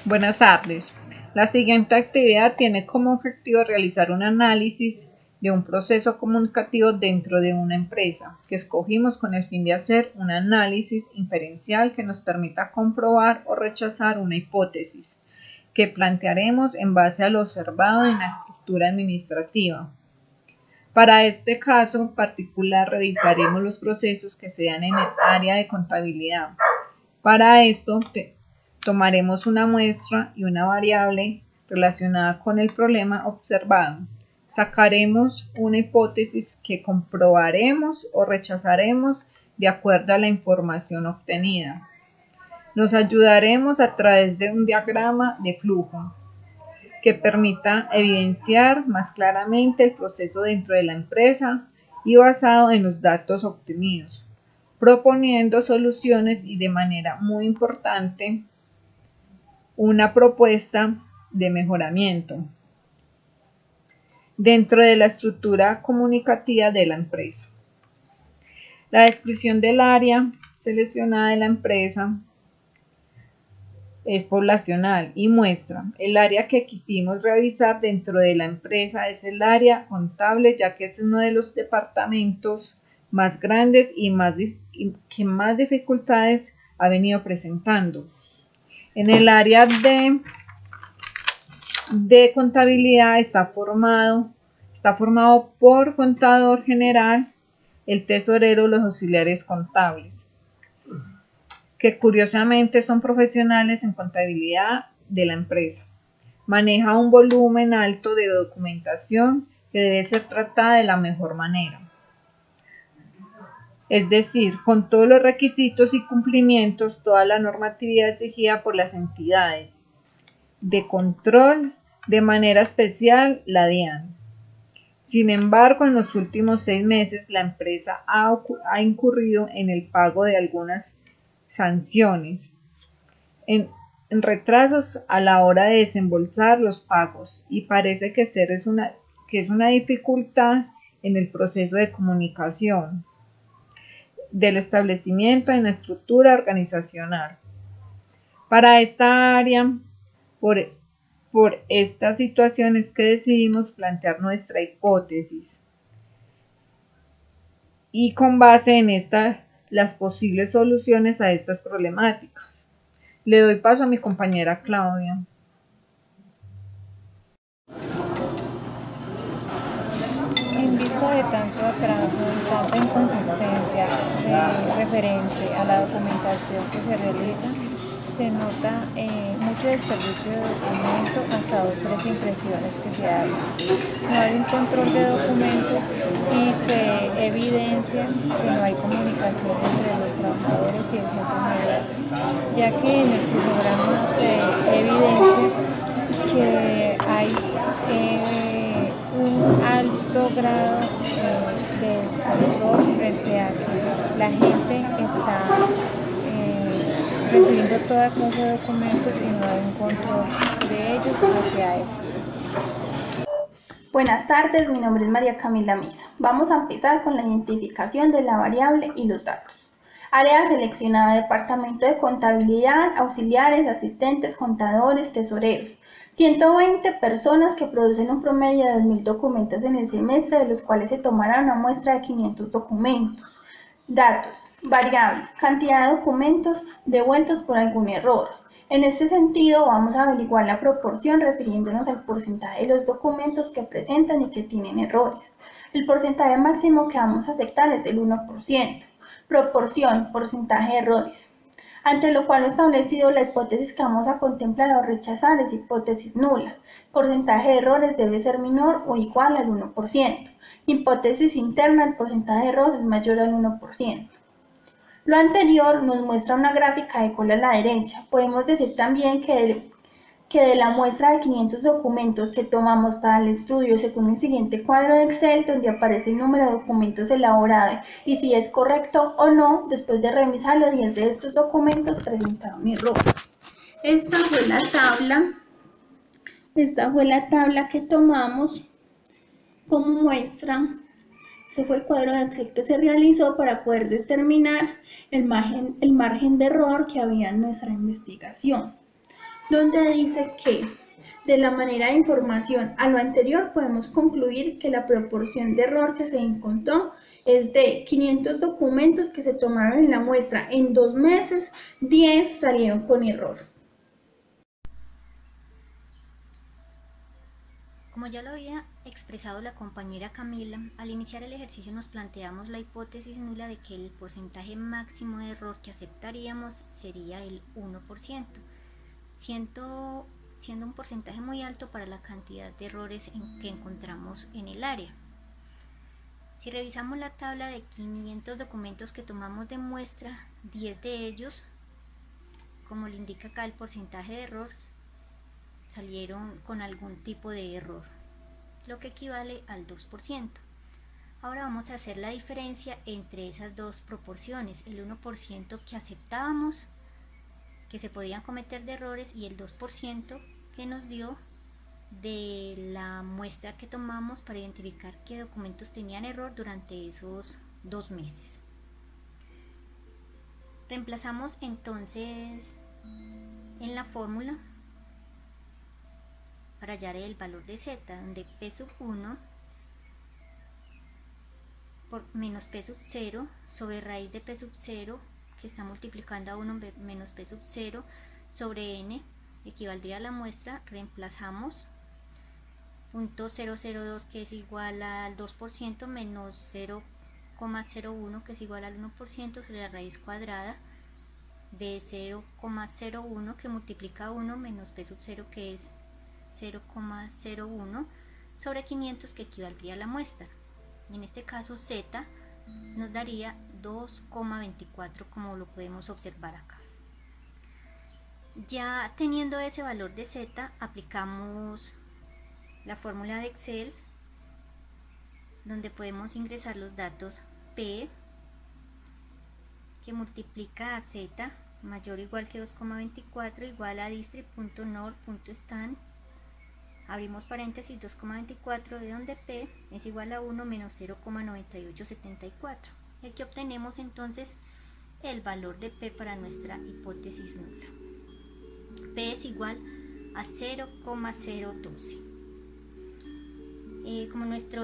Buenas tardes. La siguiente actividad tiene como objetivo realizar un análisis de un proceso comunicativo dentro de una empresa que escogimos con el fin de hacer un análisis inferencial que nos permita comprobar o rechazar una hipótesis que plantearemos en base a lo observado en la estructura administrativa. Para este caso particular revisaremos los procesos que se dan en el área de contabilidad. Para esto tomaremos una muestra y una variable relacionada con el problema observado. Sacaremos una hipótesis que comprobaremos o rechazaremos de acuerdo a la información obtenida. Nos ayudaremos a través de un diagrama de flujo que permita evidenciar más claramente el proceso dentro de la empresa y basado en los datos obtenidos, proponiendo soluciones y de manera muy importante una propuesta de mejoramiento dentro de la estructura comunicativa de la empresa. La descripción del área seleccionada de la empresa es poblacional y muestra el área que quisimos revisar dentro de la empresa es el área contable, ya que es uno de los departamentos más grandes y que más dificultades ha venido presentando. En el área de contabilidad está formado por contador general, el tesorero, los auxiliares contables, que curiosamente son profesionales en contabilidad de la empresa. Maneja un volumen alto de documentación que debe ser tratada de la mejor manera. Es decir, con todos los requisitos y cumplimientos, toda la normatividad exigida por las entidades de control, de manera especial la DIAN. Sin embargo, en los últimos 6 meses la empresa ha incurrido en el pago de algunas sanciones, en retrasos a la hora de desembolsar los pagos y parece que es una dificultad en el proceso de comunicación del establecimiento en la estructura organizacional. Para esta área, por estas situaciones que decidimos plantear nuestra hipótesis y con base en las posibles soluciones a estas problemáticas. Le doy paso a mi compañera Claudia. En vista de tanto atraso y tanta inconsistencia referente a la documentación que se realiza, se nota mucho desperdicio de documento, hasta 2 o 3 impresiones que se hacen. No hay un control de documentos y se evidencia que no hay comunicación entre los trabajadores y el jefe inmediato, ya que en el programa se evidencia que hay un alto grado de descontrol frente a que la gente está recibiendo toda clase de documentos y no hay un control de ellos hacia esto. Buenas tardes, mi nombre es María Camila Misa. Vamos a empezar con la identificación de la variable y los datos. Área seleccionada: departamento de contabilidad, auxiliares, asistentes, contadores, tesoreros. 120 personas que producen un promedio de 2.000 documentos en el semestre, de los cuales se tomará una muestra de 500 documentos. Datos: variable, cantidad de documentos devueltos por algún error. En este sentido, vamos a averiguar la proporción refiriéndonos al porcentaje de los documentos que presentan y que tienen errores. El porcentaje máximo que vamos a aceptar es del 1%. Proporción, porcentaje de errores. Ante lo cual lo establecido, la hipótesis que vamos a contemplar o rechazar es hipótesis nula. Porcentaje de errores debe ser menor o igual al 1%. Hipótesis interna: el porcentaje de errores es mayor al 1%. Lo anterior nos muestra una gráfica de cola a la derecha. Podemos decir también que de la muestra de 500 documentos que tomamos para el estudio, según el siguiente cuadro de Excel, donde aparece el número de documentos elaborados y si es correcto o no, después de revisarlo, 10 de estos documentos presentaron error. Esta fue la tabla que tomamos como muestra. Ese fue el cuadro de Excel que se realizó para poder determinar el margen de error que había en nuestra investigación. donde dice que de la manera de información a lo anterior podemos concluir que la proporción de error que se encontró es de 500 documentos que se tomaron en la muestra en 2 meses, 10 salieron con error. Como ya lo había expresado la compañera Camila, al iniciar el ejercicio nos planteamos la hipótesis nula de que el porcentaje máximo de error que aceptaríamos sería el 1%, siendo un porcentaje muy alto para la cantidad de errores que encontramos en el área. Si revisamos la tabla de 500 documentos que tomamos de muestra, 10 de ellos, como le indica acá el porcentaje de errores, salieron con algún tipo de error, lo que equivale al 2%. Ahora vamos a hacer la diferencia entre esas dos proporciones, el 1% que aceptábamos que se podían cometer de errores y el 2% que nos dio de la muestra que tomamos para identificar qué documentos tenían error durante esos 2 meses. Reemplazamos entonces en la fórmula para hallar el valor de z, donde p sub 1 por menos p sub 0 sobre raíz de p sub 0, que está multiplicando a 1 menos p sub 0 sobre n, equivaldría a la muestra. Reemplazamos 0.002, que es igual al 2%, menos 0,01, que es igual al 1%, sobre la raíz cuadrada de 0,01, que multiplica a 1 menos p sub 0, que es 0,01, sobre 500, que equivaldría a la muestra. En este caso z nos daría 2,24, como lo podemos observar acá. Ya teniendo ese valor de z, aplicamos la fórmula de Excel, donde podemos ingresar los datos p, que multiplica a z mayor o igual que 2,24, igual a distri.nor.stan, abrimos paréntesis, 2,24, de donde p es igual a 1 menos 0,9874. Y aquí obtenemos entonces el valor de p para nuestra hipótesis nula. P es igual a 0,012. Como nuestra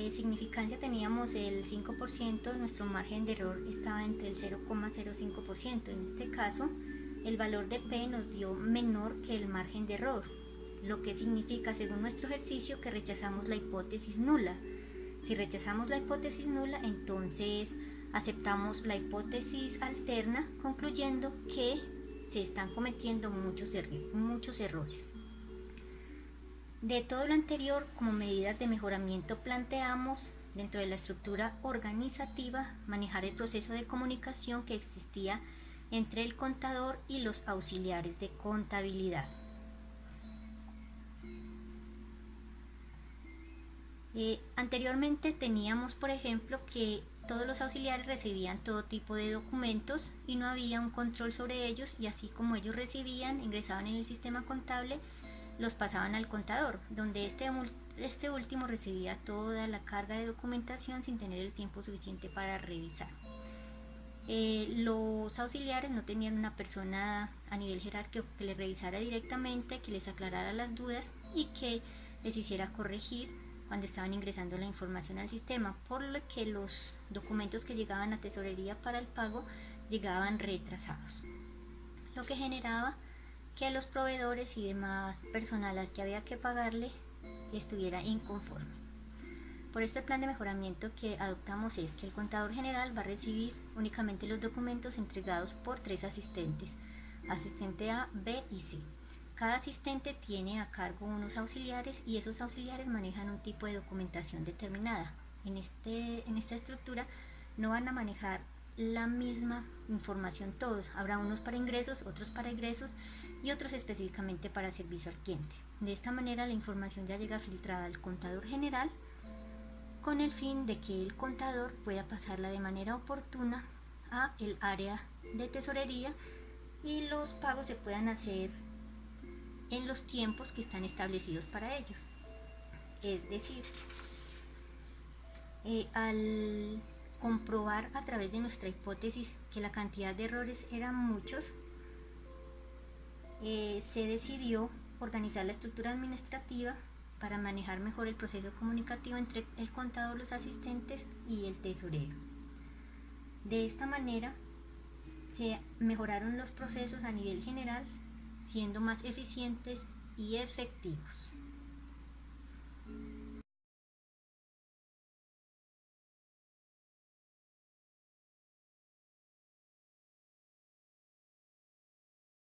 significancia teníamos el 5%, nuestro margen de error estaba entre el 0,05%. En este caso, el valor de p nos dio menor que el margen de error, lo que significa, según nuestro ejercicio, que rechazamos la hipótesis nula. Si rechazamos la hipótesis nula, entonces aceptamos la hipótesis alterna, concluyendo que se están cometiendo muchos errores. De todo lo anterior, como medidas de mejoramiento, planteamos, dentro de la estructura organizativa, manejar el proceso de comunicación que existía entre el contador y los auxiliares de contabilidad. Anteriormente teníamos, por ejemplo, que todos los auxiliares recibían todo tipo de documentos y no había un control sobre ellos, y así como ellos recibían, ingresaban en el sistema contable, los pasaban al contador, donde este último recibía toda la carga de documentación sin tener el tiempo suficiente para revisar. Los auxiliares no tenían una persona a nivel jerárquico que les revisara directamente, que les aclarara las dudas y que les hiciera corregir cuando estaban ingresando la información al sistema, por lo que los documentos que llegaban a tesorería para el pago llegaban retrasados, lo que generaba que a los proveedores y demás personal al que había que pagarle estuviera inconforme. Por esto, el plan de mejoramiento que adoptamos es que el contador general va a recibir únicamente los documentos entregados por 3 asistentes, asistente A, B y C. Cada asistente tiene a cargo unos auxiliares y esos auxiliares manejan un tipo de documentación determinada. En esta estructura no van a manejar la misma información todos, habrá unos para ingresos, otros para egresos y otros específicamente para servicio al cliente. De esta manera la información ya llega filtrada al contador general, con el fin de que el contador pueda pasarla de manera oportuna a el área de tesorería y los pagos se puedan hacer en los tiempos que están establecidos para ellos. Es decir, al comprobar a través de nuestra hipótesis que la cantidad de errores eran muchos, se decidió organizar la estructura administrativa para manejar mejor el proceso comunicativo entre el contador, los asistentes y el tesorero. De esta manera se mejoraron los procesos a nivel general, siendo más eficientes y efectivos.